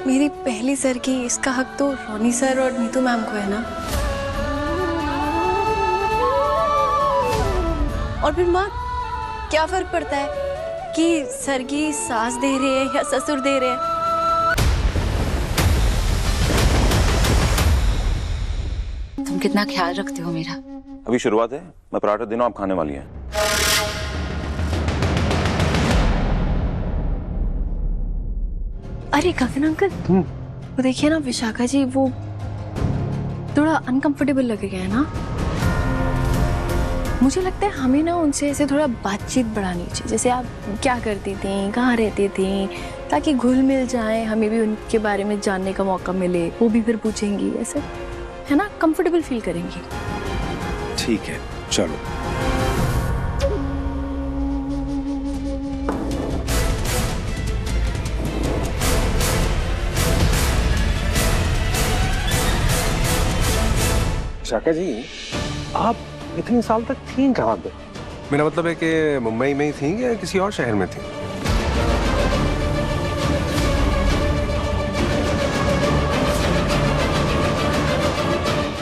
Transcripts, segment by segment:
मेरी पहली सर की, इसका हक तो रोनी सर और नीतू मैम को है ना। और फिर माँ, क्या फर्क पड़ता है कि सर की सास दे रहे हैं या ससुर दे रहे हैं। तुम कितना ख्याल रखते हो मेरा। अभी शुरुआत है, मैं पराठा दिनों आप खाने वाली हैं। अरे गगन अंकल, वो देखिए ना, विशाखा जी वो थोड़ा अनकंफर्टेबल लग गया है ना। मुझे लगता है हमें ना उनसे ऐसे थोड़ा बातचीत बढ़ानी चाहिए, जैसे आप क्या करती थी, कहाँ रहती थी, ताकि घुल मिल जाए, हमें भी उनके बारे में जानने का मौका मिले, वो भी फिर पूछेंगी, ऐसे है ना, कंफर्टेबल फील करेंगी। ठीक है, चलो। शाका जी, आप इतने साल तक थी कहाँ पे? मेरा मतलब है कि मुंबई में ही थी या किसी और शहर में थी?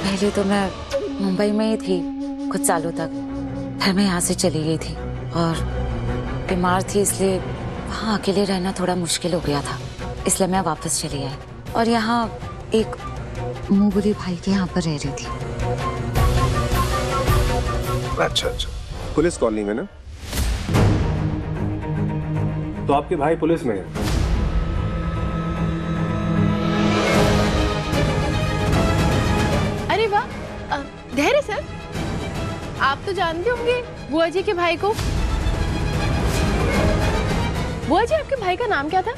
पहले तो मैं मुंबई में ही थी कुछ सालों तक, फिर मैं यहाँ से चली गई थी और बीमार थी, इसलिए वहाँ अकेले रहना थोड़ा मुश्किल हो गया था, इसलिए मैं वापस चली आई और यहाँ एक मुंगली भाई के यहाँ पर रह रही थी। अच्छा अच्छा, पुलिस कॉलोनी में ना? तो आपके भाई पुलिस में है? अरे वाह, धैर्य सर, आप तो जानते होंगे बुआ जी के भाई को। बुआ जी, आपके भाई का नाम क्या था?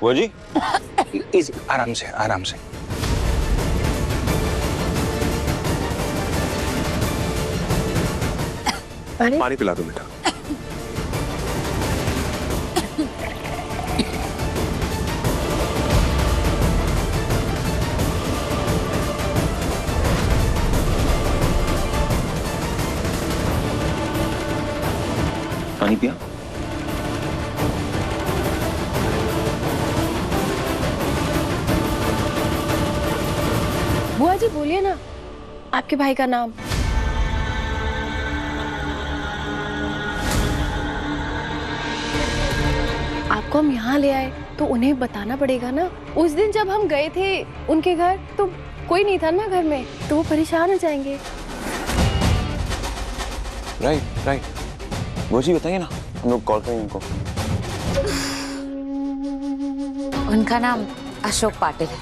वो जी, आराम से, आराम से। अरे पानी पिला दो बेटा। पानी पिया? बुआ जी बोलिए ना आपके भाई का नाम। आपको हम यहाँ ले आए तो उन्हें बताना पड़ेगा ना। उस दिन जब हम गए थे उनके घर तो कोई नहीं था ना घर में, तो वो परेशान हो जाएंगे। राइट राइट, वो जी बताइए ना, हम लोग कॉल करेंगे उनको। उनका नाम अशोक पाटिल है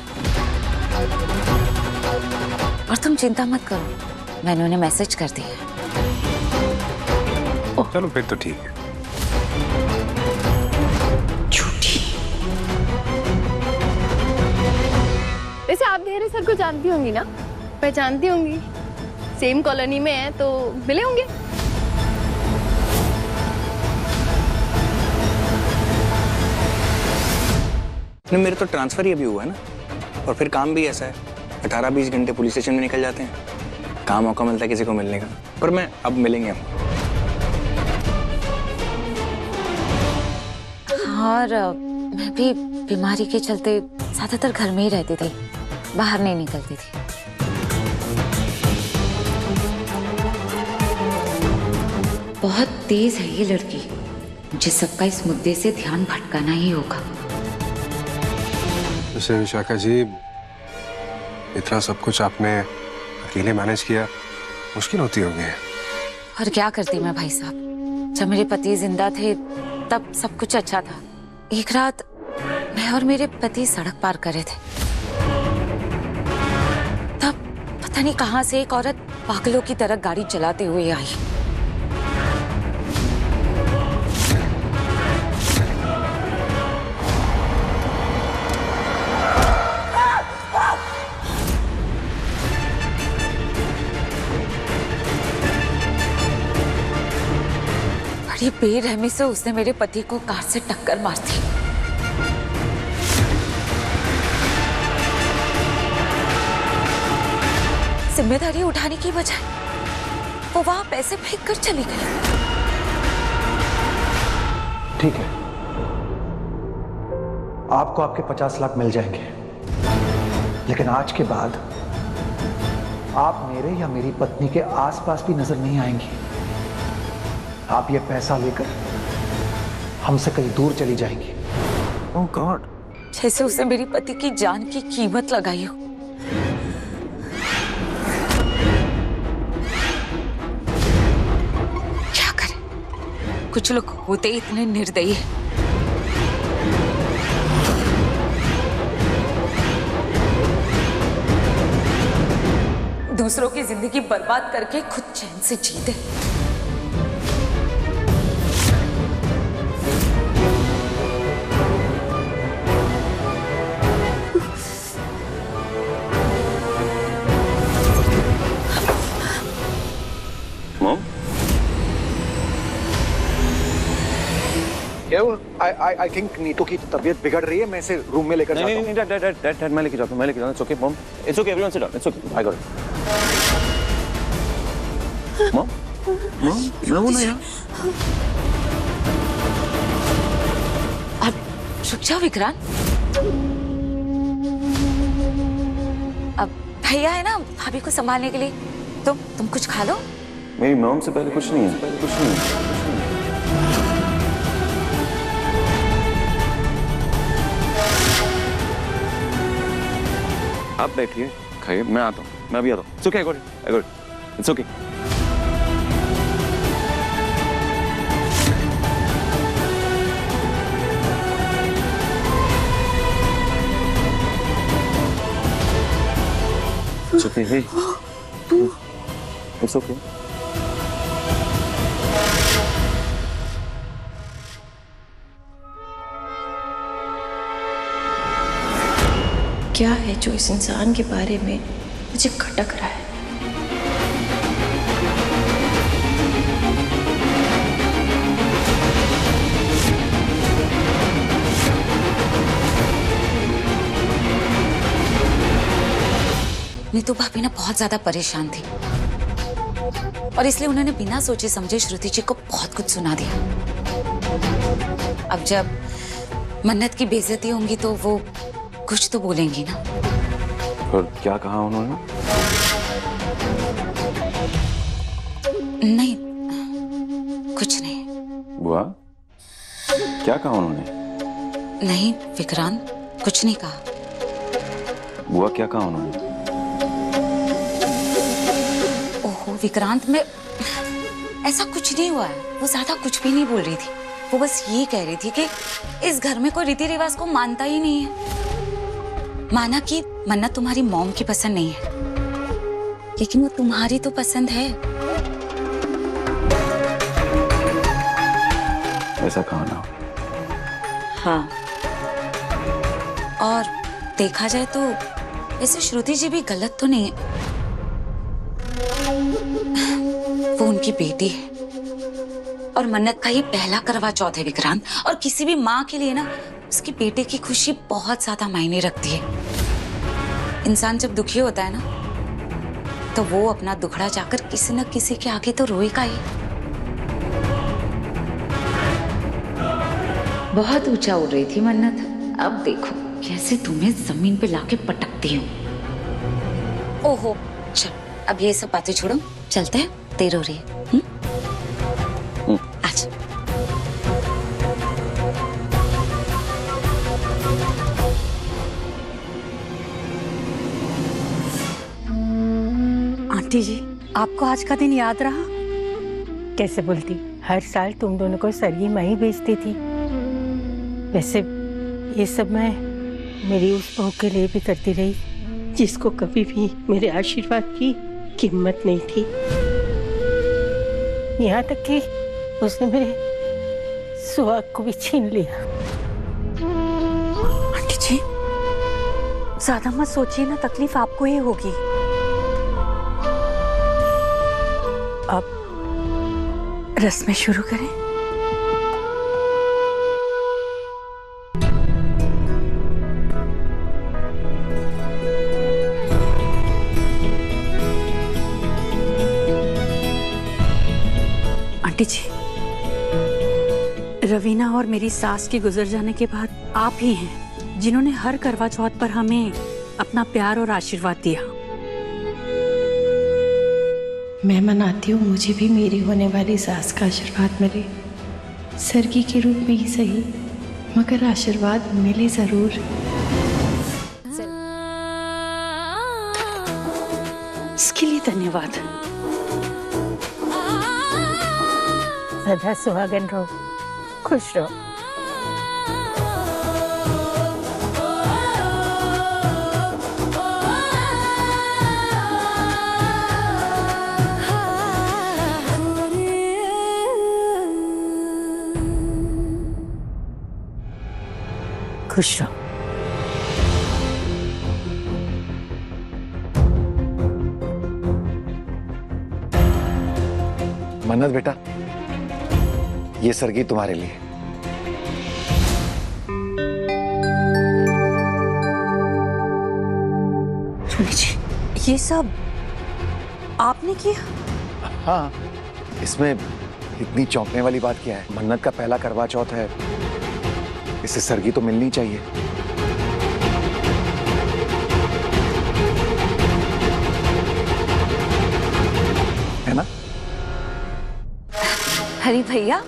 और तुम चिंता मत करो, मैंने उन्हें मैसेज कर दिया है। चलो फिर तो ठीक है। वैसे आप धैर्य सर को जानती होंगी ना, पहचानती होंगी, सेम कॉलोनी में है तो मिले होंगे। मेरे तो ट्रांसफर ही अभी हुआ है ना, और फिर काम भी ऐसा है, 18-20 घंटे पुलिस स्टेशन में निकल जाते हैं, कहाँ मौका मिलता है किसी को मिलने का। पर मैं अब मिलेंगे हम। और मैं भी बीमारी के चलते ज्यादातर घर में ही रहती थी, बाहर नहीं निकलती थी। बहुत तेज है ये लड़की, मुझे सबका इस मुद्दे से ध्यान भटकाना ही होगा। वैसे विशाखा जी, इतना सब कुछ आपने अकेले मैनेज किया, मुश्किल होती होगी। और क्या करती मैं भाई साहब, जब मेरे पति जिंदा थे तब सब कुछ अच्छा था। एक रात मैं और मेरे पति सड़क पार कर रहे थे, तब पता नहीं कहां से एक औरत पागलों की तरह गाड़ी चलाते हुए आई। बड़ी बेरहमी से उसने मेरे पति को कार से टक्कर मार दी। जिम्मेदारी उठाने की बजाय वो वहां पैसे फेंक कर चली गई। ठीक है, आपको आपके 50 लाख मिल जाएंगे, लेकिन आज के बाद आप मेरे या मेरी पत्नी के आसपास भी नजर नहीं आएंगी। आप ये पैसा लेकर हमसे कहीं दूर चली जाएंगी। ओह गॉड, जैसे उसने मेरी पति की जान की कीमत लगाई हो। क्या करें, कुछ लोग होते ही इतने निर्दयी हैं। दूसरों की जिंदगी बर्बाद करके खुद चैन से जीते। मॉम, क्या हुआ? I think नीतू की तबीयत बिगड़ रही है। मैं इसे रूम में लेकर जाता हूँ। नहीं, डैड, मैं लेके जाता हूँ, it's okay mom, it's okay, everyone sit down, it's okay, I got it. Mom, मैं हूं ना यार। अब रुक जाओ विक्रांत। अब भैया है ना भाभी को संभालने के लिए, तुम कुछ खा लो। मेरी मॉम से पहले कुछ नहीं है, आप बैठिए, खाइए, मैं आता हूँ, मैं अभी आता हूँ। It's okay, I got it, it's okay. It's okay, hey. It's okay. क्या है जो इस इंसान के बारे में मुझे खटक रहा है? नीतू भाभी ना बहुत ज्यादा परेशान थी और इसलिए उन्होंने बिना सोचे समझे श्रुति जी को बहुत कुछ सुना दिया। अब जब मन्नत की बेइज्जती होंगी तो वो कुछ तो बोलेंगी ना। और क्या कहा उन्होंने? नहीं, कुछ नहीं। बुआ, क्या कहा उन्होंने? नहीं विक्रांत, कुछ नहीं कहा। बुआ, क्या कहा उन्होंने? ओहो विक्रांत, में ऐसा कुछ नहीं हुआ है। वो ज्यादा कुछ भी नहीं बोल रही थी। वो बस ये कह रही थी कि इस घर में कोई रीति रिवाज को मानता ही नहीं है। माना कि मन्नत तुम्हारी मॉम की पसंद नहीं है, लेकिन वो तुम्हारी तो पसंद है। ऐसा कहा ना। हाँ, और देखा जाए तो वैसे श्रुति जी भी गलत तो नहीं है। वो उनकी बेटी है और मन्नत का ये पहला करवा चौथ है विक्रांत। और किसी भी माँ के लिए ना उसकी बेटे की खुशी बहुत ज्यादा मायने रखती है। इंसान जब दुखी होता है ना तो वो अपना दुखड़ा जाकर किसी न किसी के आगे तो रोएगा ही। बहुत ऊंचा उड़ रही थी मन्नत, अब देखो कैसे तुम्हें जमीन पे लाके पटकती हूँ। ओहो चल, अब ये सब बातें छोड़ो, चलते हैं, देर हो रही है। अच्छा आंटी जी, आपको आज का दिन याद रहा? कैसे बोलती, हर साल तुम दोनों को सरगी मैं ही बेचती थी। वैसे ये सब मैं मेरी उस बहू के लिए भी करती रही जिसको कभी भी मेरे आशीर्वाद की कीमत नहीं थी। यहाँ तक कि उसने मेरे सुहाग को भी छीन लिया। आंटी जी, ज्यादा मत सोचिए ना, तकलीफ आपको ही होगी। अब रस्में शुरू करें। आंटी जी, रवीना और मेरी सास के गुजर जाने के बाद आप ही हैं जिन्होंने हर करवा चौथ पर हमें अपना प्यार और आशीर्वाद दिया। मैं मनाती हूँ मुझे भी मेरी होने वाली सास का आशीर्वाद मिले, सरगी के रूप में ही सही, मगर आशीर्वाद मिले जरूर। इसके लिए धन्यवाद। सदा सुहागन रहो, खुश रहो। खुश रहो। मन्नत बेटा, ये सरगी तुम्हारे लिए। सुनी जी, ये सब आपने किया? हाँ, इसमें इतनी चौंकने वाली बात क्या है? मन्नत का पहला करवा चौथ है, इसे सरगी तो मिलनी चाहिए। है ना? हरी भैया,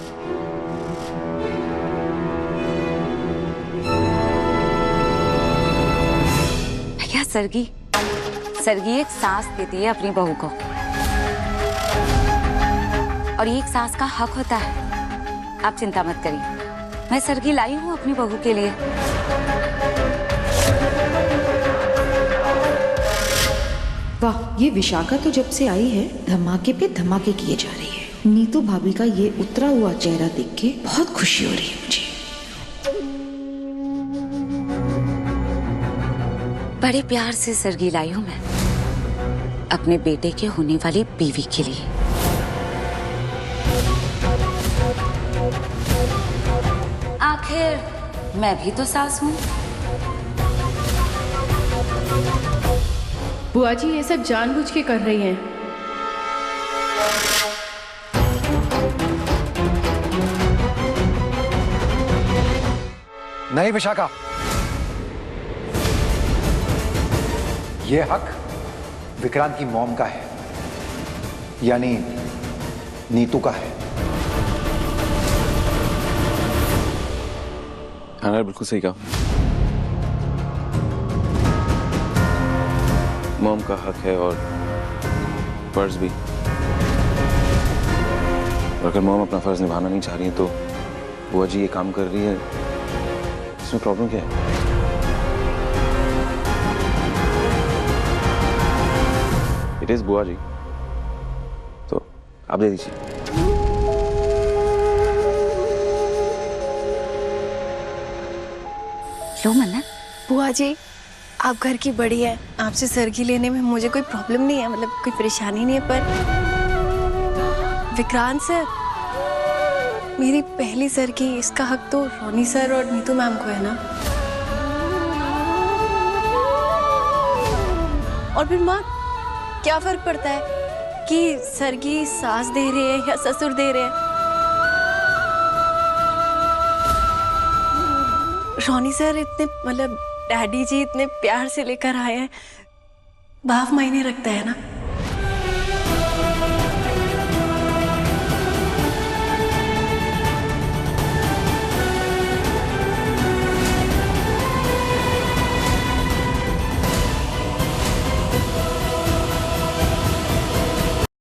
भैया सरगी एक सास देती है अपनी बहू को, और ये एक सास का हक होता है। आप चिंता मत करिए, मैं सरगी लाई हूँ अपनी बहू के लिए। वाह, ये विशाखा तो जब से आई है धमाके पे धमाके किए जा रही है। नीतू भाभी का ये उतरा हुआ चेहरा देख के बहुत खुशी हो रही है मुझे। बड़े प्यार से सरगी लाई हूँ मैं अपने बेटे के होने वाली बीवी के लिए। आखिर मैं भी तो सास हूँ। बुआ जी ये सब जानबूझ के कर रही हैं। नहीं विशाखा, ये हक विक्रांत की मॉम का है, यानी नीतू का है। हाँ बिल्कुल सही कहा। मॉम का हक है और फर्ज भी। और अगर मॉम अपना फर्ज निभाना नहीं चाह रही है तो बुआ जी ये काम कर रही है, इसमें प्रॉब्लम क्या है? इट इज बुआ जी, तो आप दे दीजिए। लो मन्नत। बुआ जी आप घर की बड़ी है, आपसे सरगी लेने में मुझे कोई प्रॉब्लम नहीं है, मतलब कोई परेशानी नहीं है, पर विक्रांत सर मेरी पहली सरगी, इसका हक तो रोनी सर और नीतू मैम को है ना। और फिर माँ क्या फर्क पड़ता है कि सरगी सास दे रहे हैं या ससुर दे रहे हैं। रोनी सर इतने, मतलब डैडी जी इतने प्यार से लेकर आए हैं, भाव मायने रखता है ना।